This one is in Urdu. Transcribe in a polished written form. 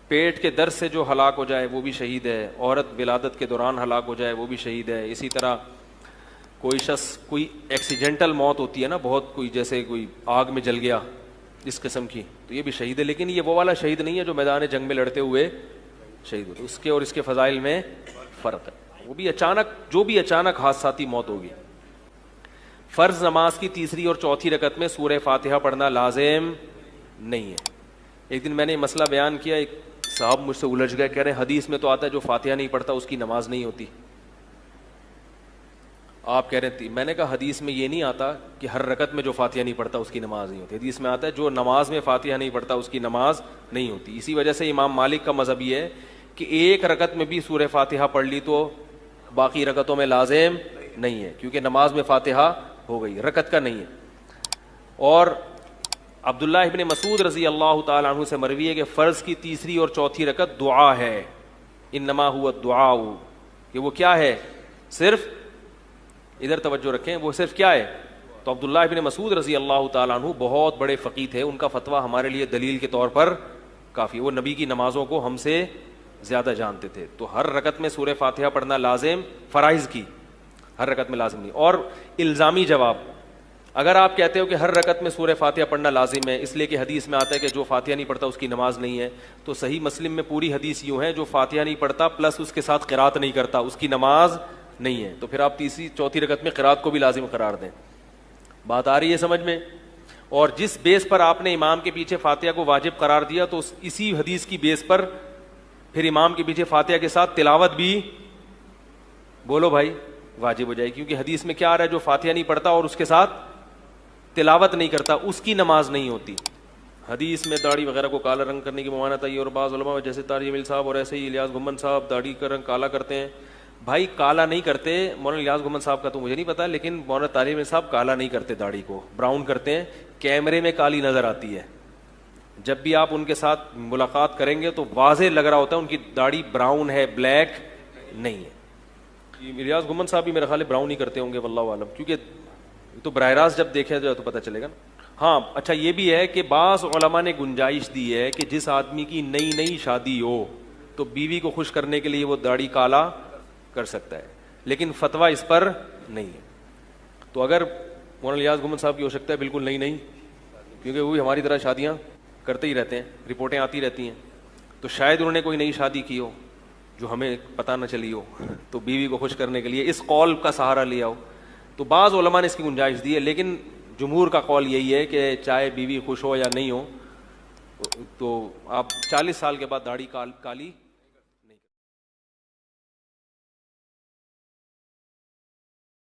پیٹ کے درد سے جو ہلاک ہو جائے وہ بھی شہید ہے, عورت ولادت کے دوران ہلاک ہو جائے وہ بھی شہید ہے. اسی طرح کوئی شخص کوئی ایکسیڈنٹل موت ہوتی ہے نا, بہت کوئی جیسے کوئی آگ میں جل گیا اس قسم کی, تو یہ بھی شہید ہے. لیکن یہ وہ والا شہید نہیں ہے جو میدان جنگ میں لڑتے ہوئے شہید ہوتے, اس کے اور اس کے فضائل میں فرق ہے. وہ بھی اچانک, جو بھی اچانک حادثاتی موت ہوگی. فرض نماز کی تیسری اور چوتھی رکعت میں سورہ فاتحہ پڑھنا لازم نہیں ہے. ایک دن میں نے مسئلہ بیان کیا, ایک صاحب مجھ سے الجھ گئے, کہہ رہے ہیں حدیث میں تو آتا ہے جو فاتحہ نہیں پڑھتا اس کی نماز نہیں ہوتی. آپ کہہ رہے تھے, میں نے کہا حدیث میں یہ نہیں آتا کہ ہر رکعت میں جو فاتحہ نہیں پڑھتا اس کی نماز نہیں ہوتی. حدیث میں آتا ہے جو نماز میں فاتحہ نہیں پڑھتا اس کی نماز نہیں ہوتی. اسی وجہ سے امام مالک کا مذہب یہ ہے کہ ایک رکعت میں بھی سورہ فاتحہ پڑھ لی تو باقی رکعتوں میں لازم نہیں ہے, کیونکہ نماز میں فاتحہ ہو گئی, رکعت کا نہیں ہے. اور عبداللہ ابن مسعود رضی اللہ تعالیٰ عنہ سے مروی ہے کہ فرض کی تیسری اور چوتھی رکعت دعا ہے, انما ہوا الدعاء, کہ وہ کیا ہے, صرف ادھر توجہ رکھیں, وہ صرف کیا ہے. تو عبداللہ ابن مسعود رضی اللہ تعالیٰ عنہ بہت بڑے فقیہ تھے, ان کا فتویٰ ہمارے لیے دلیل کے طور پر کافی, وہ نبی کی نمازوں کو ہم سے زیادہ جانتے تھے. تو ہر رکعت میں سورہ فاتحہ پڑھنا لازم, فرائض کی ہر رکعت میں لازم نہیں. اور الزامی جواب, اگر آپ کہتے ہو کہ ہر رکعت میں سورہ فاتحہ پڑھنا لازم ہے اس لیے کہ حدیث میں آتا ہے کہ جو فاتحہ نہیں پڑھتا اس کی نماز نہیں ہے, تو صحیح مسلم میں پوری حدیث یوں ہے جو فاتحہ نہیں پڑھتا پلس اس کے ساتھ قرات نہیں کرتا اس کی نماز نہیں ہے. تو پھر آپ تیسری چوتھی رکعت میں قرات کو بھی لازم قرار دیں. بات آ رہی ہے سمجھ میں؟ اور جس بیس پر آپ نے امام کے پیچھے فاتحہ کو واجب قرار دیا تو اسی حدیث کی بیس پر پھر امام کے پیچھے فاتحہ کے ساتھ تلاوت بھی, بولو بھائی, واجب ہو جائے. کیونکہ حدیث میں کیا آ رہا ہے, جو فاتحہ نہیں پڑھتا اور اس کے ساتھ تلاوت نہیں کرتا اس کی نماز نہیں ہوتی. حدیث میں داڑھی وغیرہ کو کالا رنگ کرنے کی ممانعت ہے, اور بعض علماء جیسے طارق جمیل صاحب اور ایسے ہی الیاس گھمن صاحب داڑھی کا رنگ کالا کرتے ہیں. بھائی کالا نہیں کرتے, مولانا الیاس گھمن صاحب کا تو مجھے نہیں پتا, لیکن مولانا طارق جمیل صاحب کالا نہیں کرتے, داڑھی کو براؤن کرتے ہیں. کیمرے میں کالی نظر آتی ہے, جب بھی آپ ان کے ساتھ ملاقات کریں گے تو واضح لگ رہا ہوتا ہے ان کی داڑھی براؤن ہے, بلیک نہیں ہے. الیاس گھمن صاحب بھی میرا خیال ہے براؤن ہی کرتے ہوں گے واللہ عالم, کیونکہ تو براہ راست جب دیکھا جائے تو پتہ چلے گا نا. ہاں اچھا یہ بھی ہے کہ بعض علماء نے گنجائش دی ہے کہ جس آدمی کی نئی نئی شادی ہو تو بیوی کو خوش کرنے کے لیے وہ داڑھی کالا کر سکتا ہے, لیکن فتویٰ اس پر نہیں ہے. تو اگر مولانا الیاس گھمن صاحب کی ہو سکتا ہے بالکل نہیں, کیونکہ وہ بھی ہماری طرح شادیاں کرتے ہی رہتے ہیں, رپورٹیں آتی رہتی ہیں, تو شاید انہوں نے کوئی نئی شادی کی ہو جو ہمیں پتہ نہ چلی ہو, تو بیوی کو خوش کرنے کے لیے اس قول کا سہارا لیا ہو. تو بعض علماء نے اس کی گنجائش دی ہے, لیکن جمہور کا قول یہی ہے کہ چاہے بیوی خوش ہو یا نہیں ہو تو آپ 40 سال کے بعد داڑھی کالی